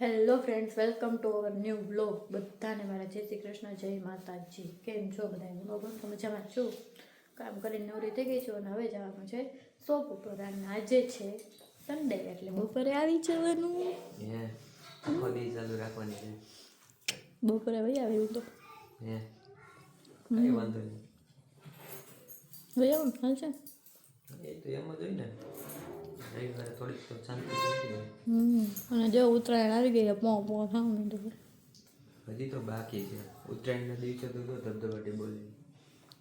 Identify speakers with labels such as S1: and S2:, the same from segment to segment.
S1: Hello friends, welcome to our new blog. બધાને મારા જય શ્રી કૃષ્ણ, જય માતાજી. કેમ છો બધા? બરાબર, તો મજામાં છું. કામ કરીને નવરી થઈ ગઈ છું અને હવે જવાનું છે શોપ ઉપર. અને આજે છે સન્ડે એટલે બપોરે આવી જવાનું.
S2: ચાલુ રાખવાની છે.
S1: બપોરે ભાઈ આવી તો
S2: કઈ વાંધો નહીં.
S1: ભાઈ આવું હાલ છે
S2: એ તો એમ જ હોય ને, રવિવારે થોડીક તો શાંતિ હોય.
S1: અને જો ઉત્તરાયણ આવી ગઈ, પો ખાવું નહીં
S2: હજી તો બાકી છે. ઉત્તરાયણના દિવસે તો ધબધબાટી બોલી.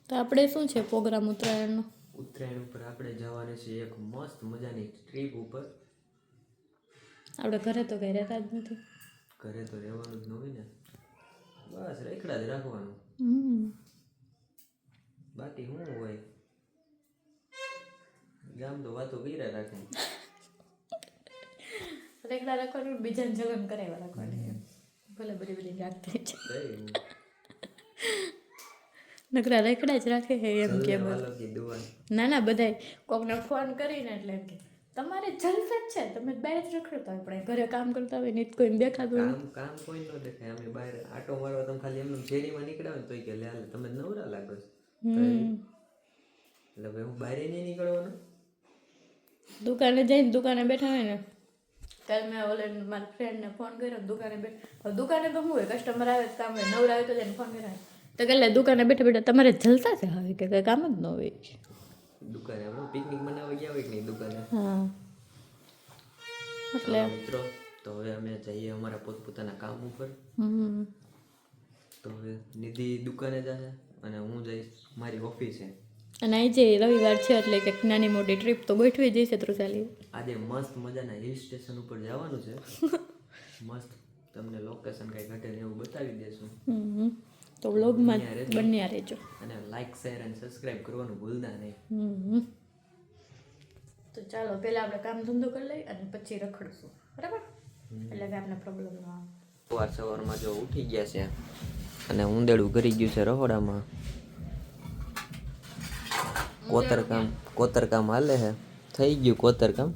S1: તો આપણે શું છે પ્રોગ્રામ ઉત્તરાયણનો?
S2: ઉત્તરાયણ ઉપર આપણે જવાનું છે એક મસ્ત મજાની ટ્રીપ ઉપર.
S1: આપણે ઘરે તો કઈ રહેતા જ નથી.
S2: ઘરે તો રહેવાનું જ ન હોય ને, બસ રેખડા જ રાખવાનું. બાકી શું હોય, ગામ તો વાતો કર્યા રાખે.
S1: રેખડા રાખવાનું, બીજાને જલન કરાવ્યા રાખવાની. ભલે બધી રાખતી છે, નકરા રેખડા જ રાખે છે એમ કે. ના ના, બધાય કોકને ફોન કરીને એટલે એમ કે તમારે જલસા જ છે, તમે બહાર જ રખડતા હોય. પણ ઘરે કામ કરતા હોય ને કોઈ દેખાતું હોય.
S2: કામ કોઈ ન દેખાય. અમે બહાર આટો મારવા તમે ખાલી એમનું શેરીમાં નીકળ્યા હોય તો કે લે તમે નવરા લાગો છો. એટલે ભાઈ હું બહાર નહીં નીકળવાનું.
S1: દુકાને જઈને દુકાને બેઠા હોય ને ત્યારે મેં ઓલે મારા ફ્રેન્ડને ફોન કર્યો. દુકાને બેઠા, દુકાને તો શું હોય, કસ્ટમર આવે તો કામ હોય, નવરા આવે તો જઈને ફોન કર્યા તો કે દુકાને બેઠા બેઠા તમારે જલસા છે હવે, કે કંઈ કામ જ ન હોય.
S2: દુકાને આપણે પિકનિક મનાવવા ગયા હોય કે નહીં દુકાને.
S1: હા, એટલે
S2: મિત્રો તો હવે અમે જઈએ અમારા પોતપોતાના કામ ઉપર. તો હવે નિધિ દુકાને જશે અને હું જઈશ મારી ઓફિસે.
S1: અને આજે રવિવાર છે એટલે કંઈક નાની મોટી ટ્રીપ તો ગોઠવી જઈશે ત્રુસાલી.
S2: આજે મસ્ત મજાના હિલ સ્ટેશન ઉપર જવાનું છે. મસ્ત તમને લોકેશન કઈ ઘટે ને એવું બતાવી દેશું.
S1: તો વ્લોગમાં બન્યા રહેજો
S2: અને લાઈક શેર અને સબસ્ક્રાઇબ કરવાનું ભૂલતા નહીં.
S1: તો ચાલો પહેલા આપણે કામ ધંધો કરી લઈએ અને પછી રખડશું, બરાબર? એટલે કે આપણે પ્રોબ્લેમ ન આવે.
S2: સવારમાં જો ઉઠી ગયા છે અને ઊંદેડું કરી ગયું છે રહોડામાં. કોતરકામ હાલે છે. થઈ ગયું કોતરકામ.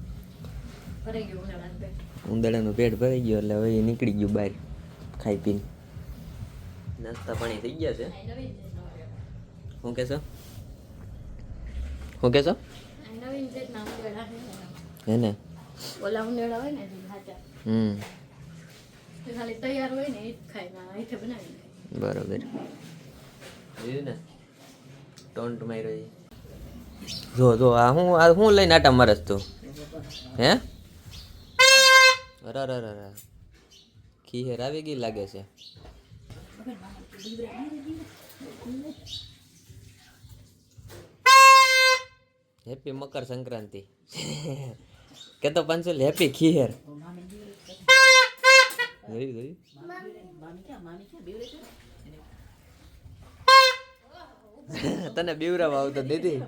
S1: ભરાઈ ગયું ઉનાળાનું પેટ.
S2: ઉંદરડાનું પેટ ભરાઈ ગયું એટલે હવે નીકળી ગયું બહાર ખાઈ પીને. નાસ્તા પાણી થઈ ગયા છે. શું કહેશો? શું કહેશો?
S1: નવીન જાતના ઉંદેડા
S2: હે ને?
S1: ઓલા ઉંદેડા હોય ને સાચા, ખાલી તૈયાર હોય ને એ જ ખાય, અહીંથી બનાવી ખાય.
S2: બરોબર. જોયું ને, ટોન્ટ માર્યો. જો આ હું લઈને આટા મારસ તું? હે અરે ખીહેર આવી ગઈ લાગે છે. હેપી મકર સંક્રાંતિ. કેતો પંચોલ હેપી ખીહેર. તને બીવરાવા આવતો દીદી.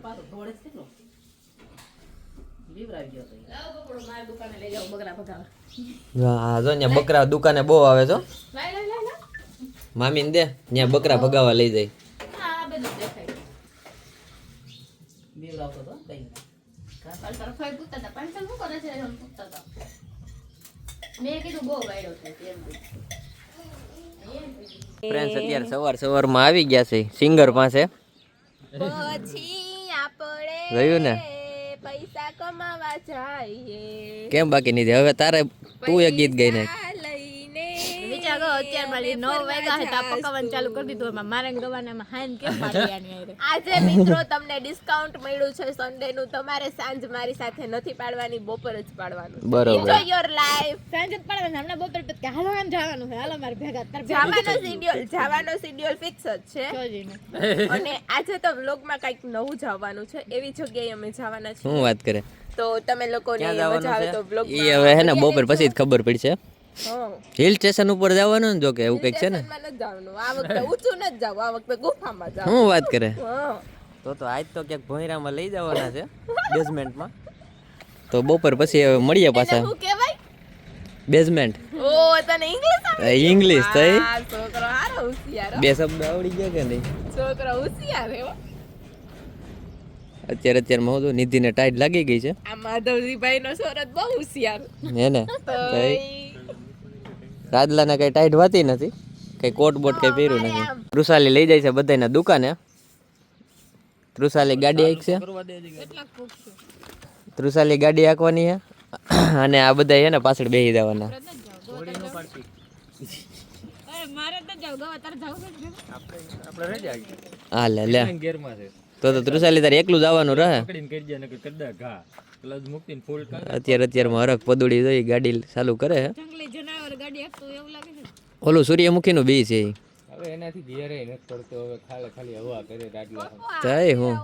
S2: હા જો ને બકરા દુકાને બહુ આવે છો. મામી ને દે ત્યાં બકરા ભગાવા લઈ જાય. ફ્રેન્ડ્સ અત્યારે સવારમાં આવી ગયા છે સિંગર પાસે.
S3: પછી આપણે
S2: જોયું ને
S3: પૈસા કમાવા જઈએ.
S2: કેમ બાકી નહીં? હવે તારે તું એક ગીત ગાઈ નાખ.
S1: વિચાર કરો, અત્યારે મારી 9 વાગ્યા હતા, પકાવવાનું ચાલુ કરી દીધું. એમાં મારે ગવાનામાં હાઈન કેમ પાડવાની આરે.
S3: આજે મિત્રો તમને ડિસ્કાઉન્ટ મળ્યું છે સન્ડે નું. તમારે સાંજ મારી સાથે નથી પાડવાની, બપોર જ પાડવાનું.
S2: બરોબર.
S3: Enjoy your life.
S1: સાંજ જ પાડવાનું. હમણાં બપોર પછી કે હાલો આમ જવાનું છે, હાલો મારે ભેગા
S3: જવાનો શેડ્યુલ ફિક્સ જ છે. અને આજે તો વ્લોગમાં કંઈક નવું જવાનું છે. એવી જગ્યાએ અમે જવાના છીએ.
S2: શું વાત કરે?
S3: તો તમે લોકોને મજા આવે તો વ્લોગ
S2: ઈ હવે હે ને બપોર પછી જ ખબર પડશે. હિલ સ્ટેશન ઉપર જવાનું ને, જો કે એવું કંઈક છે ને.
S3: આ વખતે ઊંચું નથી જવું, આ વખતે ગુફામાં જાવ.
S2: શું વાત કરે? તો આજ તો ક્યાંક ભોંયરામાં લઈ જવાના છે બેઝમેન્ટમાં. તો બપોર પછી હવે મળીએ પાછા.
S3: શું કહેવાય?
S2: બેઝમેન્ટ.
S3: ઓ તને ઇંગ્લિશ આવે?
S2: ઇંગ્લિશ થઈ.
S3: છોકરો હારો હોશિયાર.
S2: બે શબ્દ આવડી ગયા કે નહીં?
S3: છોકરો હોશિયાર હે.
S2: અત્યારમાં હું નિધિને ટાઈટ લાગી ગઈ છે.
S3: આ માધવજીભાઈ નો સોરત બહુ હોશિયાર
S2: હે ને? રાજલાને કઈ ટાઈટ વાતી નથી, કઈ કોટ બોટ કઈ પહેર્યું નથી. તૃષાલી લઈ જાય છે બધાને દુકાને. તૃષાલી ગાડી હાંકશે, તૃષાલી ગાડી હાંકવાની છે અને આ બધા છે ને પાછળ બેસી જવાના. હા લે લે, તો તૃષાલી તારે એકલું જવાનું રહે. અત્યારમાં હરખ પદુડી જોઈ ગાડી ચાલુ કરે છે. ઓલું સૂર્યમુખી નું બી છે
S4: હવે એનાથી ઘેરે નથી પડતો, હવે ખાલી હવા કરે રાજલા.
S2: જાય હું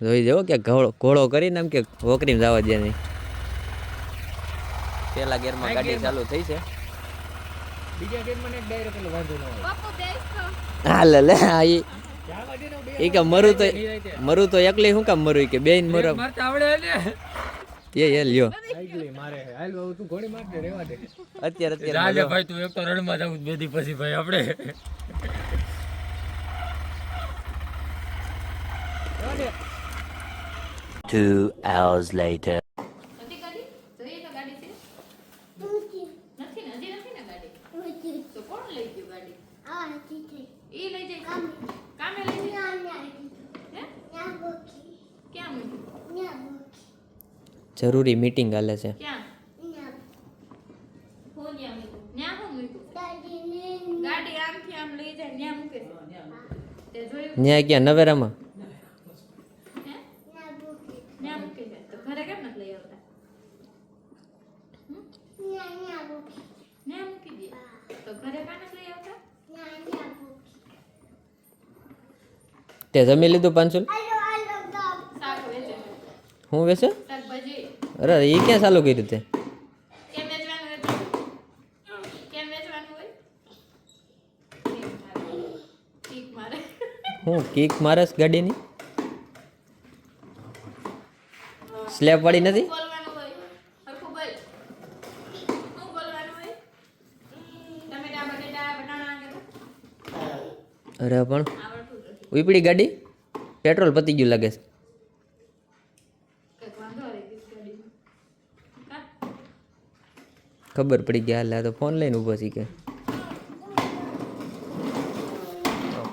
S2: જોઈ જવો કે ઘોડો કરીને એમ કે વોકરીમાં જવા દે નહીં. પેલા ગેરમાં ગાડી ચાલુ થઈ છે.
S4: બીજા ગેરમાં ને ડાયરેક્ટ એટલે વાંધો ન હોય.
S2: હા લે લે, એ કે મરું તો એકલી શું કામ મરું કે બેન મરો
S4: મારતા આવડે ને
S2: એ લ્યો.
S4: આઈગલી મારે હાલ બાબુ તું ઘોડી માર દે, રેવા દે.
S2: અત્યારે
S4: રાલે ભાઈ તું એક તો રણમાં જાવ બેદી પછી ભાઈ આપણે
S5: 2 hours later.
S2: જરૂરી મીટિંગ હાલે છે. ન્યા ક્યાં નવેરામાં? તે જમી લીધું પાંચુલ? હું વેચે? અરે એ ક્યાં ચાલુ કર્યું તે? હું કિક મારસ ગાડીની? સ્લેબ વાળી નથી? અરે પણ ઉપડી ગાડી, પેટ્રોલ પતી ગયું લાગે છે. ખબર પડી ગઈ હાલ તો ફોન લઈને ઊભો છે કે.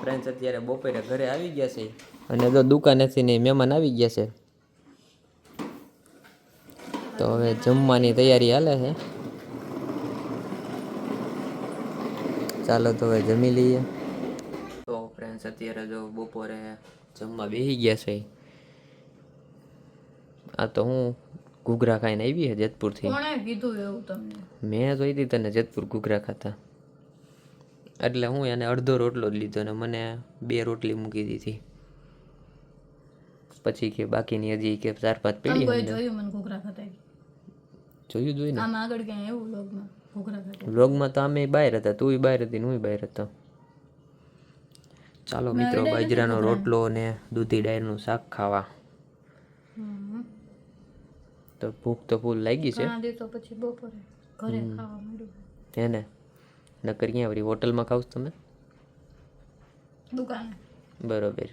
S2: ફ્રેન્ડ્સ અત્યારે બપોરે ઘરે આવી ગયા છે અને તો દુકાનેથી ને મહેમાન આવી ગયા છે, તો હવે જમવાની તૈયારી હાલે છે. ચાલો તો હવે જમી લઈએ. તો ફ્રેન્ડ્સ અત્યારે જો બપોરે જમવા બેસી ગયા છે. આ તો હું ઘૂઘરા ખાઈને આવી છે જેતપુરથી.
S1: કોણે કીધું એવું તમને?
S2: મેં જોઈ હતી તને જેતપુર ઘૂઘરા ખાતા, એટલે હું એને અડધો રોટલો જ લીધો ને મને 2 રોટલી મૂકી દીધી. પછી કે બાકીની હજી કે 4-5 પેઢી
S1: જોયું મને ઘૂઘરા ખાતા?
S2: જોયું જોઈને
S1: આમ આગળ ક્યાં એવું વ્લોગમાં ઘૂઘરા ખાતા?
S2: વ્લોગમાં તો અમે બહાર હતા, તું બહાર હતી ને હું બહાર હતો. ચાલો મિત્રો, બાજરાનો રોટલો ને દૂધી ડાયરનું શાક ખાવા. તો ભૂખ તો ફૂલ લાગી છે.
S1: તો પછી બપોરે ઘરે ખાવા મળ્યું
S2: હે ને? નકર ક્યાં વળી હોટલમાં ખાવ તમે?
S1: દુકાને.
S2: બરોબર.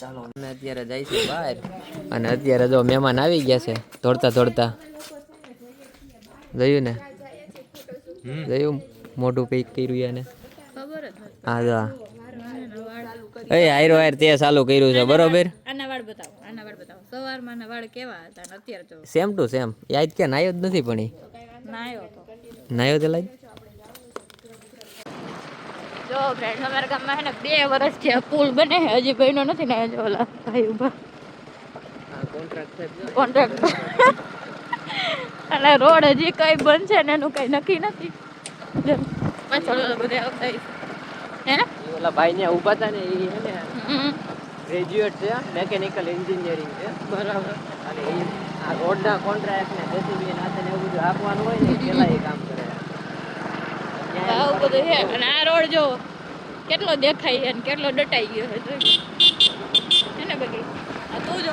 S2: ચાલો અમે અત્યારે જઈશું બહાર અને અત્યારે જો મહેમાન આવી ગયા છે દોડતા દોડતા. જોયું ને? જોયું મોઢું કંઈક કર્યું એને? હા જો એ આયરો આયર તે ચાલુ કર્યું છે બરોબર.
S1: આના વાળ બતાવો, આના વાળ બતાવો. સવારમાં આના વાળ કેવા હતા ને અત્યારે જો
S2: સેમ ટુ સેમ. યાદ કે નાયો જ નથી પણ એ
S1: નાયો તો
S2: નાયો તે લાગ.
S1: જો ફ્રેન્ડ અમારા ગામમાં છે ને 2 વર્ષથી આ પુલ બને છે, હજી બન્યો નથી ને. જો ઓલા ભાઈ ઉભા કોન્ટ્રાક્ટ અને રોડ હજી કઈ બનશે ને એનું કઈ નક્કી નથી. પાછળ બધા આવતા હે ને
S2: ઓલા ભાઈ ને ઊભા હતા ને એ હે ને ગ્રેજ્યુએટ છે, મેકેનિકલ એન્જિનિયરિંગ છે બરાબર. અને એ આ રોડના કોન્ટ્રાક્ટ ને જેસીબી નાથે ને એવું બધું આપવાનું હોય ને પેલા એ કામ કરે.
S1: આવું બધું છે. અને આ રોડ જો કેટલો દેખાય છે ને કેટલો ડટાઈ ગયો છે એને બગી. આ તું જો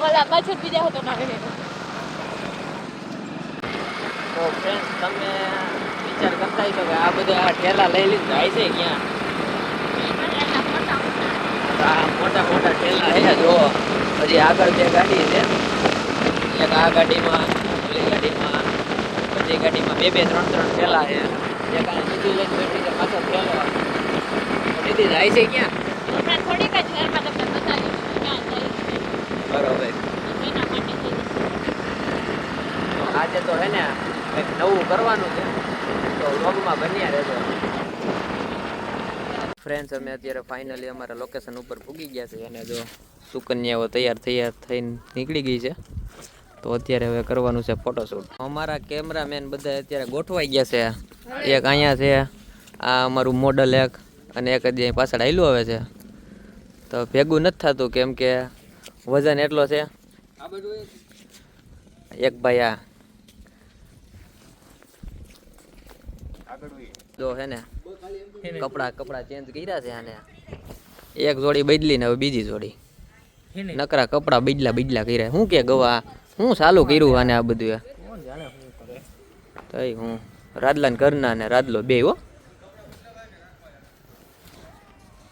S1: ઓલા પાછળ બીજા હતો ના રહે.
S2: તો ફ્રેન્ડ્સ તમે વિચાર કરતા છો કે આ બધા આ ઠેલા લઈ લઈને જાય છે ક્યાં? આ મોટા મોટા ઠેલા છે જો, હજી આગળ 2 ગાડી છે એક આ ગાડીમાં ઓલી ગાડીમાં બધી ગાડીમાં બે ત્રણ થેલા છે એક આ દીદી લઈને બેઠી છે પાછો થેલો દીદી જાય છે ક્યાં
S1: હમણાં થોડીક જ વારમાં તમને બતાવીશ ક્યાં જાય છે.
S2: બરોબર
S1: એના માટે થઈ.
S2: આજે તો હે ને કંઈક નવું કરવાનું છે તો વ્લોગમાં બન્યા રહેજો. ફ્રેન્ડ્સ અમે અત્યારે ફાઇનલી અમારા લોકેશન ઉપર પૂગી ગયા છે અને જો સુકન્યાઓ તૈયાર થઈને નીકળી ગઈ છે તો અત્યારે હવે કરવાનું છે ફોટોશૂટ. અમારા કેમેરામેન બધા અત્યારે ગોઠવાઈ ગયા છે. એક અહીંયા છે આ અમારું મોડલ એક અને એક જ અહીં પાછળ હાલ્યું આવે છે તો ભેગું નથી થતું કેમ કે વજન એટલો છે. એક ભાઈ આ જો હે ને કપડા ચેન્જ કર્યા છે આને એક જોડી બદલી ને હવે બીજી જોડી નકરા કપડા બદલા કર્યા. શું કે ગવા હું ચાલુ કર્યું આને આ બધું તઈ હું રાદલાને ઘરના ને રાદલો બે હો.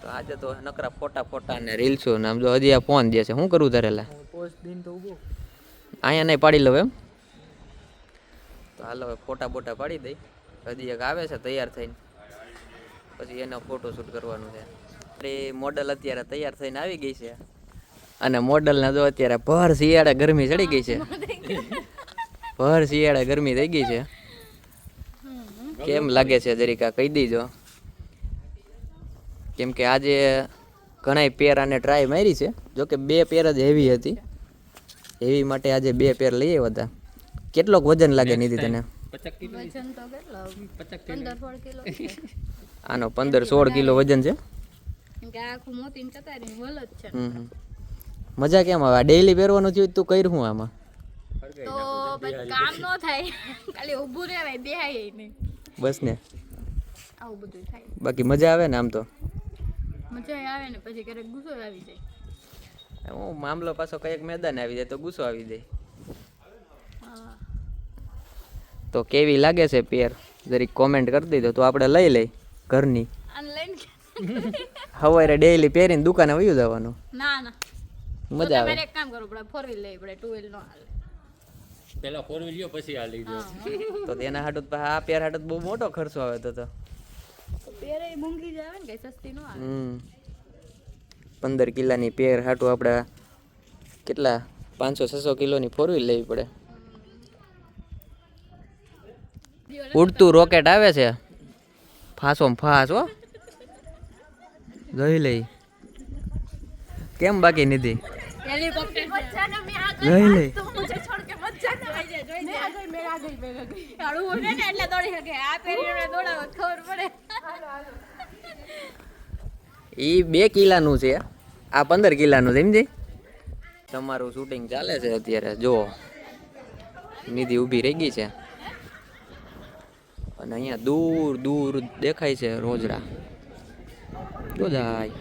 S2: તો આજે તો નકરા ફોટા ને રીલ્સો ને આમ જો હજી આ ફોન દે છે. શું કરવું તારે લા અહીંયા નહીં પાડી લઉં એમ તો હાલો હવે ફોટા બોટા પાડી દઈ. હજી એક આવે છે તૈયાર થઈને પછી એનો ફોટોશૂટ કરવાનું છે. મોડલ અત્યારે તૈયાર થઈને આવી ગઈ છે અને મોડલને જો અત્યારે ભર શિયાળે ગરમી ચડી ગઈ છે. ભર શિયાળે ગરમી થઈ ગઈ છે. કેમ લાગે છે જરીકા કહી દીજો કેમ કે આજે ઘણા પેર આને ટ્રાય મારી છે જો કે 2 પેર જ હેવી હતી. હેવી માટે આજે 2 પેર લઈ આવ્યા હતા. કેટલોક વજન લાગે નીતિ તને?
S1: વજન તો કેટલો 15-16 કિલો છે.
S2: આનો 15-16 કિલો વજન છે.
S1: કેમ કે આખું મોતીને ચતારીને વલ જ છે.
S2: મજા કેમ આવે? ડેઈલી પહેરવાનું થયું તું કર્યું હું આમાં
S1: તો પછી કામ ન થાય ખાલી ઊભું રહેવાય બેહાય નહીં
S2: બસ ને
S1: આવું બધું થાય.
S2: બાકી મજા આવે ને આમ તો
S1: મજા આવે ને પછી ક્યારેક ગુસ્સો આવી જાય.
S2: હું મામલો પાછો કઈક મેદાન આવી જાય તો ગુસ્સો આવી જાય. તો કેવી લાગે છે પેર જરીક કોમેન્ટ કરી દીધો તો આપણે લઈ લઈ ઘરની.
S1: ઓનલાઈન
S2: સવારે ડેઈલી પહેરીને દુકાને વયું જવાનું.
S1: ના ના
S2: મજા આવે.
S1: એક કામ કરવું પડે 4 વ્હીલ લઈ પડે 2 વ્હીલ નો હાલે.
S4: પેલા 4 વ્હીલ લ્યો પછી આ લઈ જાઓ.
S2: તો તેના હાટું આ પેર હાટું બહુ મોટો ખર્ચો આવે તો
S1: પેરે મોંઘી જ આવે ને કઈ સસ્તી નો આવે.
S2: 15 કિલોની પેર હાટું આપણે કેટલા 500-600 કિલોની 4 વ્હીલ લેવી પડે. ઉડતું રોકેટ આવે છે ફાંસો ફાસ હો જોઈ લઈ કેમ બાકી નથી
S1: હેલિકોપ્ટર
S3: મજાના મેં આ
S2: જોઈ લઈ
S3: તો મુझे छोड़ के मत जाना मैं आ गई
S1: કાળું ઉડે ને એટલે દોડી શકે. આ પેરીને દોડાવો ખબર પડે.
S2: ઈ 2 કિલાનું છે આ 15 કિલાનું સમજી. તમારું શૂટિંગ ચાલે છે અત્યારે જો નિધિ ઊભી રહી ગઈ છે અને અહીંયા દૂર દૂર દેખાય છે રોજડા. જો જાય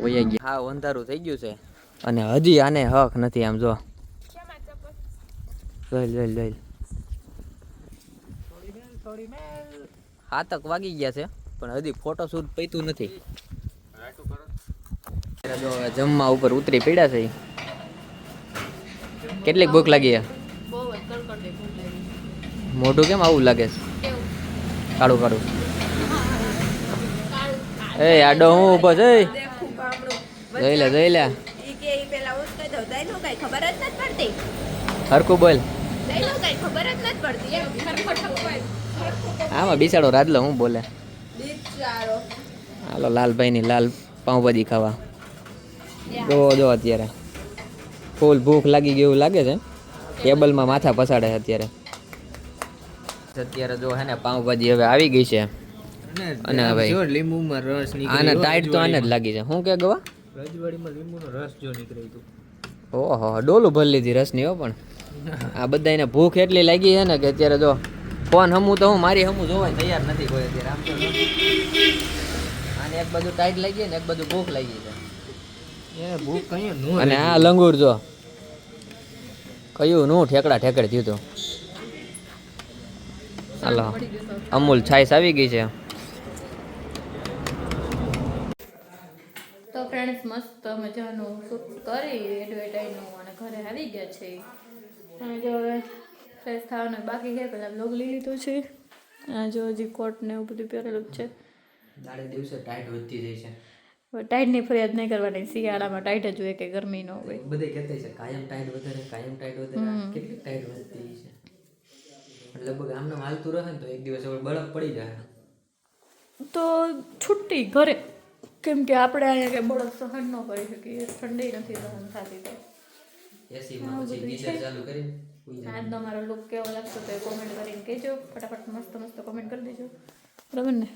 S2: ઓય ગયા. હા અંધારું થઈ ગયું છે અને હજી આને હક નથી. આમ જો જોઈ 7 વાગી ગયા છે પણ હજી ફોટોશૂટ પૈતું નથી. જો હવે જમવા ઉપર ઉતરી પડ્યા છે. કેટલીક ભૂખ લાગી છે?
S1: બહુ જ કડકડતી ભૂખ લાગી.
S2: મોઢું કેમ આવું લાગે છે?
S1: કેવું
S2: કાળું કાળું. એ આડો હું ઊભો છે.
S3: દેખું ગામડું
S2: જોઈ લે
S3: ઈ કે ઈ પેલા ઉસકે દો દઈ નો કઈ ખબર જ નથી પડતી.
S2: હરખું બોલ.
S3: દઈ નો કઈ ખબર જ નથી પડતી એમ ખરખો ઠપવાય.
S2: આમાં બિચારો રાદલો હું બોલે.
S3: બિચારો
S2: હાલો લાલભાઈની લાલ પાઉંભાજી ખાવા. જો અત્યારે ફૂલ ભૂખ લાગી ગઈ એવું લાગે છે. ટેબલમાં માથા પસાડે છે અત્યારે જો હે ને પાઉંભાજી હવે આવી ગઈ છે અને હવે
S4: લીંબુમાં રસ
S2: આને ટાઈટ તો આને જ લાગી છે. શું કે ગવા
S4: રજવાડીમાં લીંબુનો રસ જો નીકળ્યો તો
S2: ઓહો ડોલું ભરી લીધી રસની હો. પણ આ બધાને ભૂખ એટલી લાગી છે ને કે અત્યારે જો ફોન હમું તો હું મારી હમું જોવાય તૈયાર નથી કોઈ અત્યારે. આમ તો આને એક બાજુ ટાઈટ લાગી ને એક બાજુ ભૂખ લાગી છે
S4: એને ભૂખ કઈ નો
S2: અને આ લંગૂર જો કયું નું ઠેકડા ઠેકડ થયું હતું. હાલો અમૂલ છાઈસ આવી ગઈ છે.
S1: તો ફ્રેન્ડ્સ મસ્ત મજાનું શૂટ કરી એડવર્ટાઈઝનું અને ઘરે આવી ગયા છે અને જો હવે ફ્રેશ થવાનું બાકી છે. પહેલાં બ્લોગ લઈ લીધો છે. આ જો હજી કોટ ને એવું બધું પહેરેલું જ છે.
S2: દાડે દિવસે ટાઈટ વધતી જાય છે.
S1: હવે ટાઈટની ફરિયાદ નહીં કરવાની. શિયાળામાં ટાઈટ જ હોય કે ગરમી ન હોય.
S2: બધે કહેતા છે કાયમ ટાઈટ વધારે, કાયમ ટાઈટ વધારે. કેટલી ટાઈટ વધતી છે. લગભગ આમને હાલતું રહે ને તો એક દિવસ હવે બળફ પડી જાય.
S1: તો છુટ્ટી ઘરે, કેમ કે આપણે અહીંયા કે બળફ સહન ન કરી શકીએ, ઠંડી નથી સહન થતી. તો
S2: એસીમાં પછી ગીઝર ચાલુ કરીને
S1: આજનો મારો લુક કેવો લાગતો તો એ કોમેન્ટ કરીને કહેજો. ફટાફટ મસ્ત મસ્ત કોમેન્ટ કરી દેજો, બરાબર ને?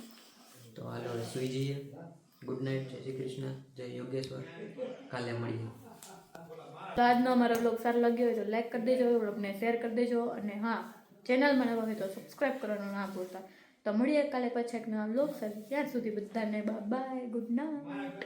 S2: તો હાલો હવે સુઈ જઈએ. Good night. જય શ્રી કૃષ્ણ. જય યોગેશ્વર. કાલે મળીએ.
S1: તો આજનો અમારો બ્લોગ સારો લાગ્યો હોય તો લાઈક કરી દેજો, બ્લોગને શેર કરી દેજો અને હા, ચેનલમાં નવા હોય તો સબસ્ક્રાઈબ કરવાનું ના ભૂલતા. તો મળીએ કાલે પછી એક નવા બ્લોગ સાથે. ત્યાં સુધી બધાને બાય બાય, ગુડ નાઇટ.